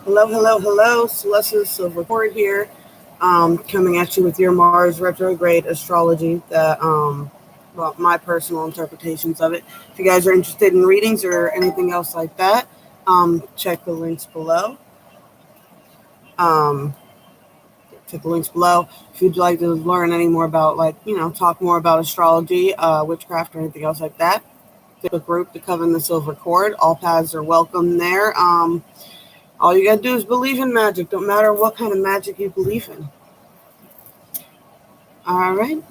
Hello, hello, hello. Celeste Silver Cord here, coming at you with your Mars retrograde astrology. My personal interpretations of it. If you guys are interested in readings or anything else like that, check the links below. If you'd like to learn any more about, talk more about astrology, witchcraft, or anything else like that, the group, the Coven, the Silver Cord. All paths are welcome there. All you gotta do is believe in magic. Don't matter what kind of magic you believe in. All right.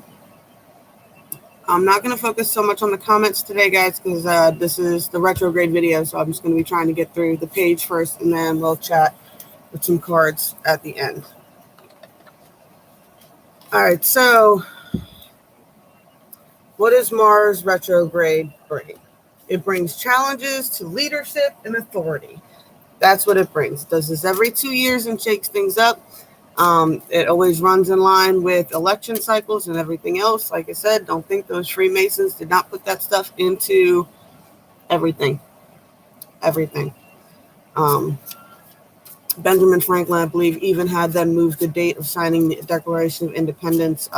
I'm not going to focus so much on the comments today, guys, because this is the retrograde video. So I'm just going to be trying to get through the page first, and then we'll chat with some cards at the end. All right. So what does Mars retrograde bring? It brings challenges to leadership and authority. That's what it brings. It does this every 2 years and shakes things up. It always runs in line with election cycles and everything else. Like I said, don't think those Freemasons did not put that stuff into everything. Benjamin Franklin, I believe, even had them move the date of signing the Declaration of Independence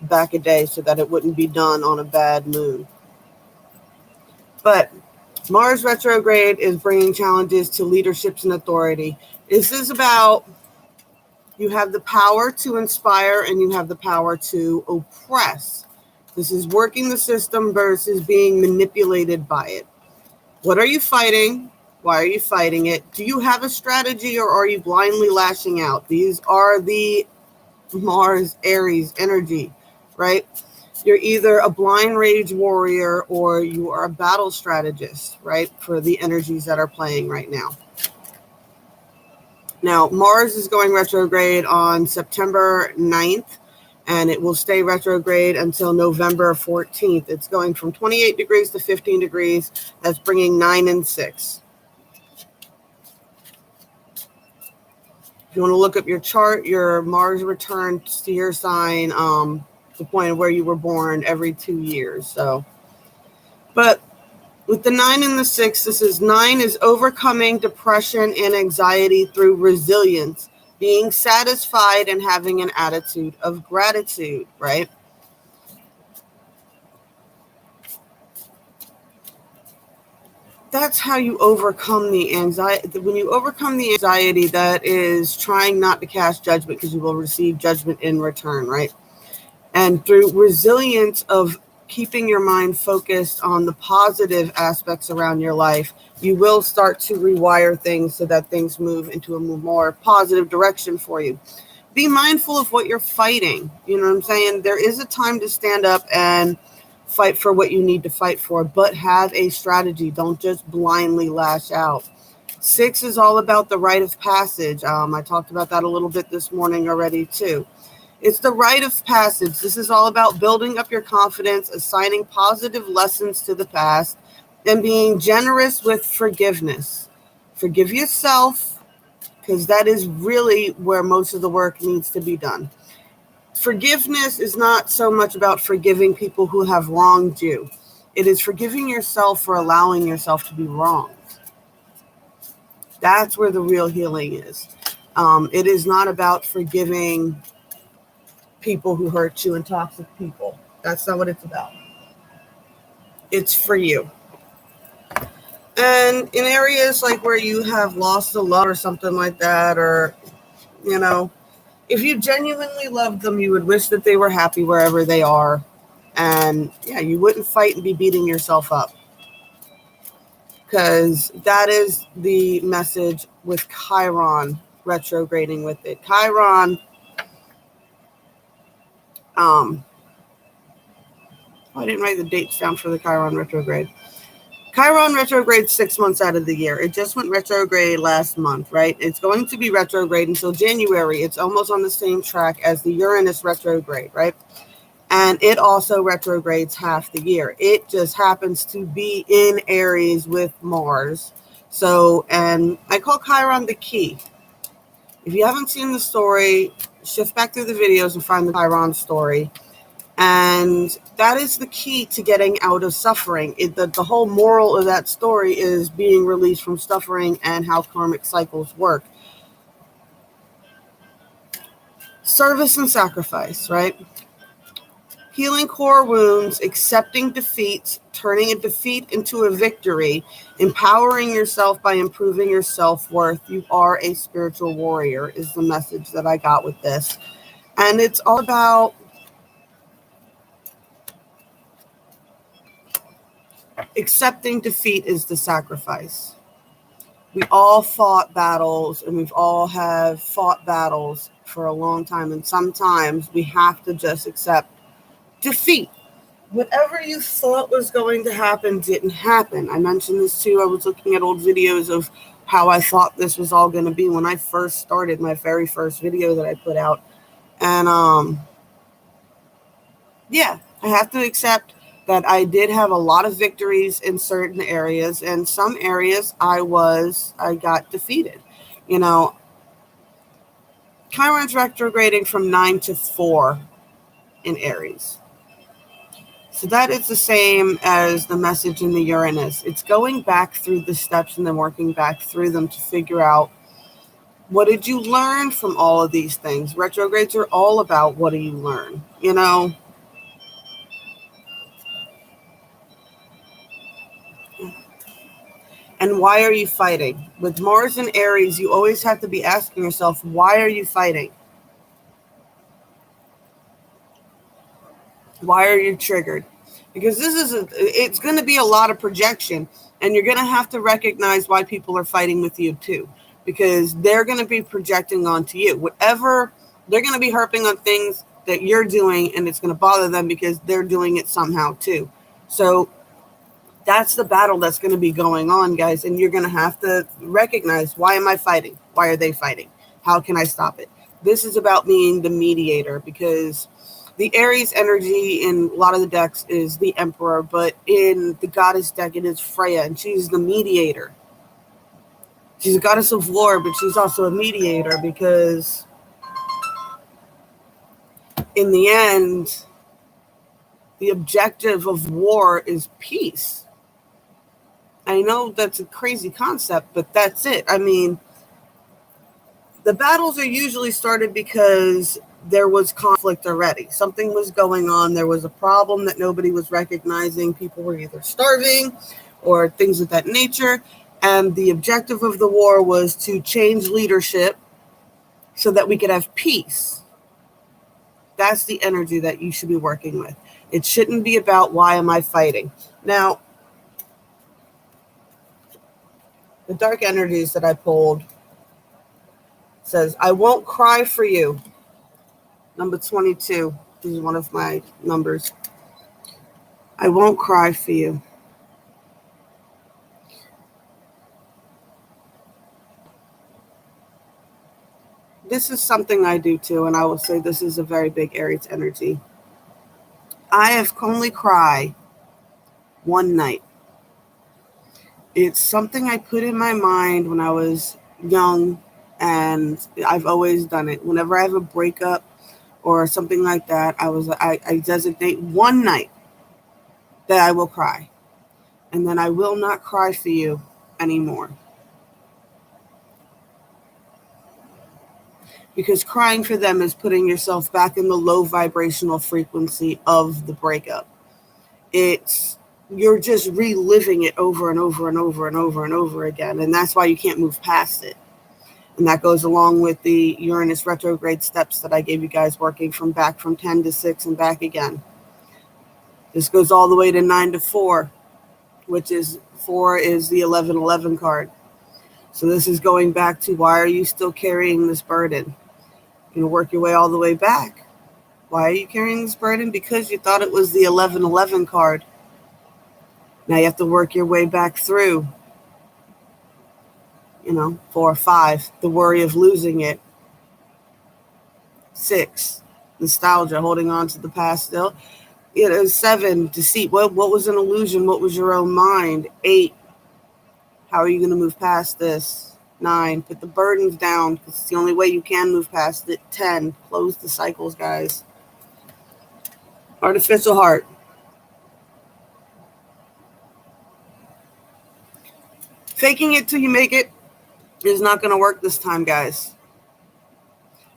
back a day so that it wouldn't be done on a bad moon. But Mars retrograde is bringing challenges to leaderships and authority. This is about you have the power to inspire and you have the power to oppress. This is working the system versus being manipulated by it. What are you fighting? Why are you fighting it? Do you have a strategy or are you blindly lashing out? These are the Mars Aries energy, right? You're either a blind rage warrior or you are a battle strategist, right? For the energies that are playing right now. Now, Mars is going retrograde on September 9th, and it will stay retrograde until November 14th. It's going from 28 degrees to 15 degrees. That's bringing 9 and 6. If you want to look up your chart, your Mars returns to your sign, the point of where you were born every 2 years. But with the 9 and the 6, this is 9 is overcoming depression and anxiety through resilience, being satisfied and having an attitude of gratitude, right? That's how you overcome the anxiety. When you overcome the anxiety, that is trying not to cast judgment because you will receive judgment in return, right? And through resilience of keeping your mind focused on the positive aspects around your life, you will start to rewire things so that things move into a more positive direction for you. Be mindful of what you're fighting. You know what I'm saying? There is a time to stand up and fight for what you need to fight for, but have a strategy. Don't just blindly lash out. 6 is all about the rite of passage. I talked about that a little bit this morning already too. It's the rite of passage. This is all about building up your confidence, assigning positive lessons to the past, and being generous with forgiveness. Forgive yourself, because that is really where most of the work needs to be done. Forgiveness is not so much about forgiving people who have wronged you. It is forgiving yourself for allowing yourself to be wronged. That's where the real healing is. It is not about forgiving people who hurt you and toxic people. That's not what it's about. It's for you. And in areas like where you have lost a love or something like that, or, if you genuinely loved them, you would wish that they were happy wherever they are. And yeah, you wouldn't fight and be beating yourself up. Because that is the message with Chiron retrograding with it. Chiron, I didn't write the dates down for the Chiron retrograde. Chiron retrograde 6 months out of the year. It just went retrograde last month, right? It's going to be retrograde until January. It's almost on the same track as the Uranus retrograde, right? And it also retrogrades half the year. It just happens to be in Aries with Mars. So, and I call Chiron the key. If you haven't seen the story, shift back through the videos and find the Chiron story. And that is the key to getting out of suffering. The whole moral of that story is being released from suffering and how karmic cycles work. Service and sacrifice, right? Healing core wounds, accepting defeats, turning a defeat into a victory, empowering yourself by improving your self-worth. You are a spiritual warrior is the message that I got with this. And it's all about accepting defeat is the sacrifice. We all fought battles, and we've all have fought battles for a long time. And sometimes we have to just accept defeat. Whatever you thought was going to happen didn't happen. I mentioned this too. I was looking at old videos of how I thought this was all going to be when I first started my very first video that I put out. And yeah, I have to accept that I did have a lot of victories in certain areas, and some areas I got defeated. You know, Chiron's retrograding from 9 to 4 in Aries. So that is the same as the message in the Uranus. It's going back through the steps and then working back through them to figure out, what did you learn from all of these things? Retrogrades are all about, what do you learn? You know, and why are you fighting? With Mars and Aries, you always have to be asking yourself, why are you fighting? Why are you triggered? Because it's going to be a lot of projection, and you're going to have to recognize why people are fighting with you too, because they're going to be projecting onto you. Whatever, they're going to be harping on things that you're doing, and it's going to bother them because they're doing it somehow too. So that's the battle that's going to be going on, guys, and you're going to have to recognize, why am I fighting? Why are they fighting? How can I stop it? This is about being the mediator, because the Aries energy in a lot of the decks is the Emperor, but in the Goddess deck, it is Freya, and she's the mediator. She's a goddess of war, but she's also a mediator, because in the end, the objective of war is peace. I know that's a crazy concept, but that's it. I mean, the battles are usually started because there was conflict already. Something was going on. There was a problem that nobody was recognizing. People were either starving or things of that nature. And the objective of the war was to change leadership so that we could have peace. That's the energy that you should be working with. It shouldn't be about, why am I fighting? Now, the dark energies that I pulled says, I won't cry for you. Number 22 is one of my numbers. I won't cry for you. This is something I do too, and I will say this is a very big Aries energy. I have only cried one night. It's something I put in my mind when I was young, and I've always done it. Whenever I have a breakup or something like that, I designate one night that I will cry, and then I will not cry for you anymore. Because crying for them is putting yourself back in the low vibrational frequency of the breakup. You're just reliving it over and over and over and over and over again, and that's why you can't move past it. And that goes along with the Uranus retrograde steps that I gave you guys, working from 10 to 6 and back again. This goes all the way to 9 to 4, which is 4 is the 1111 card. So this is going back to, why are you still carrying this burden? You work your way all the way back. Why are you carrying this burden? Because you thought it was the 1111 card. Now you have to work your way back through. 4 or 5, the worry of losing it. 6, nostalgia, holding on to the past still. 7, deceit. What was an illusion? What was your own mind? 8, how are you going to move past this? 9, put the burdens down, because it's the only way you can move past it. 10, close the cycles, guys. Artificial heart. Faking it till you make it is not going to work this time, guys.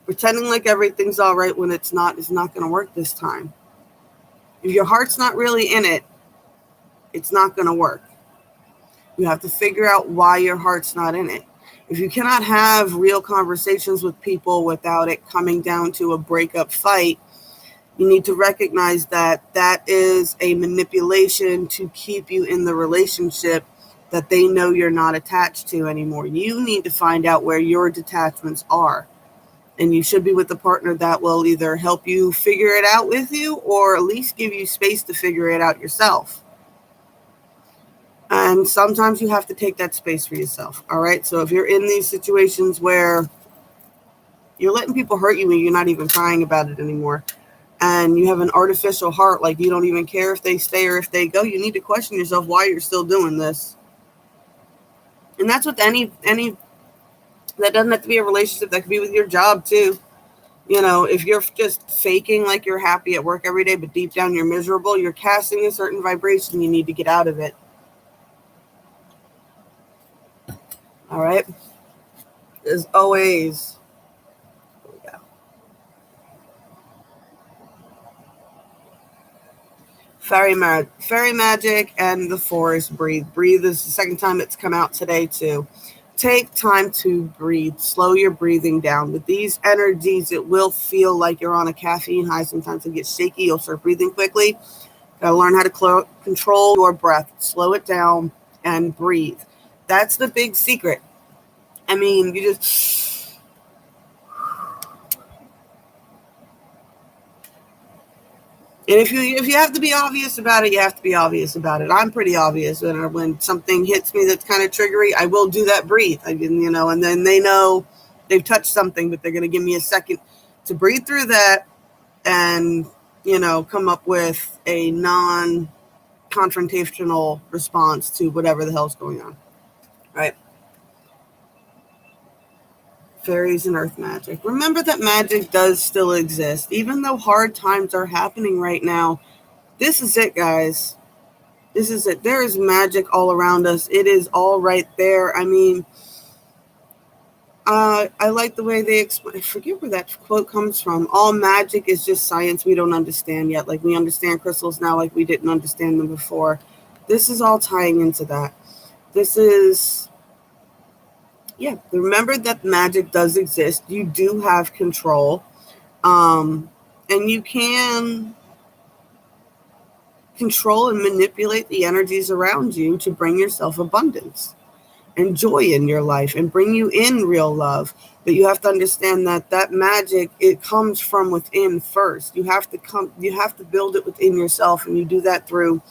Pretending like everything's all right when it's not is not going to work this time. If your heart's not really in it, it's not going to work. You have to figure out why your heart's not in it. If you cannot have real conversations with people without it coming down to a breakup fight, you need to recognize that that is a manipulation to keep you in the relationship that they know you're not attached to anymore. You need to find out where your detachments are. And you should be with a partner that will either help you figure it out with you or at least give you space to figure it out yourself. And sometimes you have to take that space for yourself. All right. So if you're in these situations where you're letting people hurt you and you're not even crying about it anymore, and you have an artificial heart, like you don't even care if they stay or if they go, you need to question yourself why you're still doing this. And that's with any that doesn't have to be a relationship. That could be with your job too. You know, if you're just faking like you're happy at work every day, but deep down you're miserable, you're casting a certain vibration. You need to get out of it. All right. As always, here we go. Fairy magic and the forest breathe. Breathe is the second time it's come out today too. Take time to breathe. Slow your breathing down. With these energies, it will feel like you're on a caffeine high. Sometimes it gets shaky. You'll start breathing quickly. Gotta learn how to control your breath. Slow it down and breathe. That's the big secret. I mean, you just... And if you have to be obvious about it, you have to be obvious about it. I'm pretty obvious. When something hits me that's kind of triggery, I will do that breathe. And then they know they've touched something, but they're going to give me a second to breathe through that and, come up with a non-confrontational response to whatever the hell's going on. Right? Fairies and earth magic. Remember that magic does still exist. Even though hard times are happening right now, this is it, guys. This is it. There is magic all around us. It is all right there. I mean, I like the way they explain. I forget where that quote comes from. All magic is just science we don't understand yet. Like we understand crystals now like we didn't understand them before. This is all tying into that. This is... Yeah, remember that magic does exist. You do have control. And you can control and manipulate the energies around you to bring yourself abundance and joy in your life and bring you in real love. But you have to understand that magic, it comes from within first. You have to build it within yourself, and you do that through,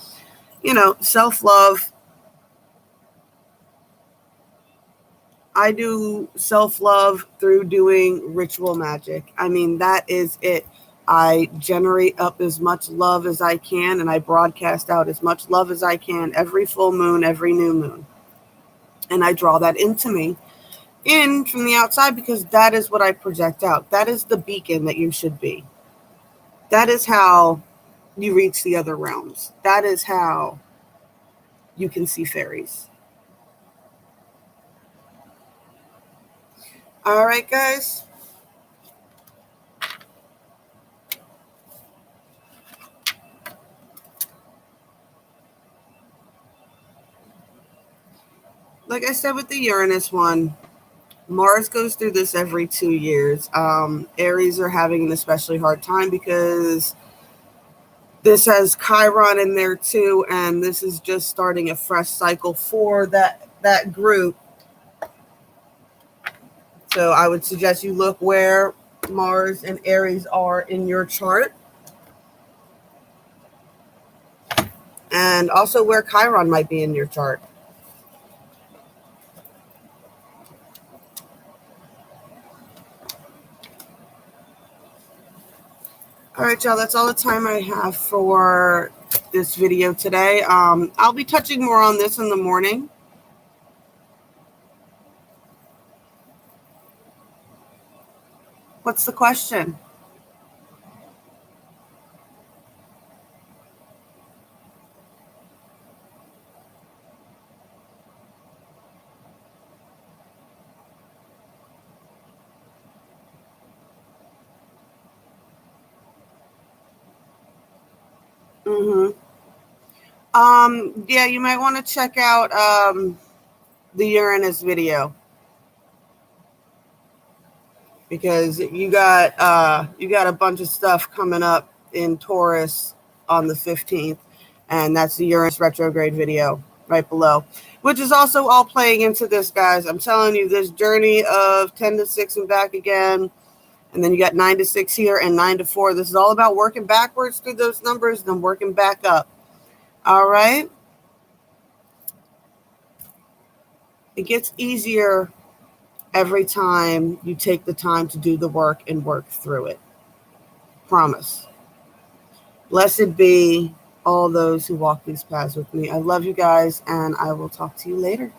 self-love. I do self-love through doing ritual magic. I mean, that is it. I generate up as much love as I can, and I broadcast out as much love as I can every full moon, every new moon. And I draw that into me in from the outside because that is what I project out. That is the beacon that you should be. That is how you reach the other realms. That is how you can see fairies. All right, guys. Like I said with the Uranus one, Mars goes through this every 2 years. Aries are having an especially hard time because this has Chiron in there too, and this is just starting a fresh cycle for that group. So I would suggest you look where Mars and Aries are in your chart, and also where Chiron might be in your chart. All right, y'all, that's all the time I have for this video today. I'll be touching more on this in the morning. What's the question? Mm-hmm. Yeah, you might want to check out the Uranus video, because you got a bunch of stuff coming up in Taurus on the 15th, and that's the Uranus retrograde video right below, which is also all playing into this, guys. I'm telling you, this journey of 10 to 6 and back again, and then you got 9 to 6 here and 9 to 4. This is all about working backwards through those numbers and then working back up. All right? It gets easier every time you take the time to do the work and work through it. Promise. Blessed be all those who walk these paths with me. I love you guys, and I will talk to you later.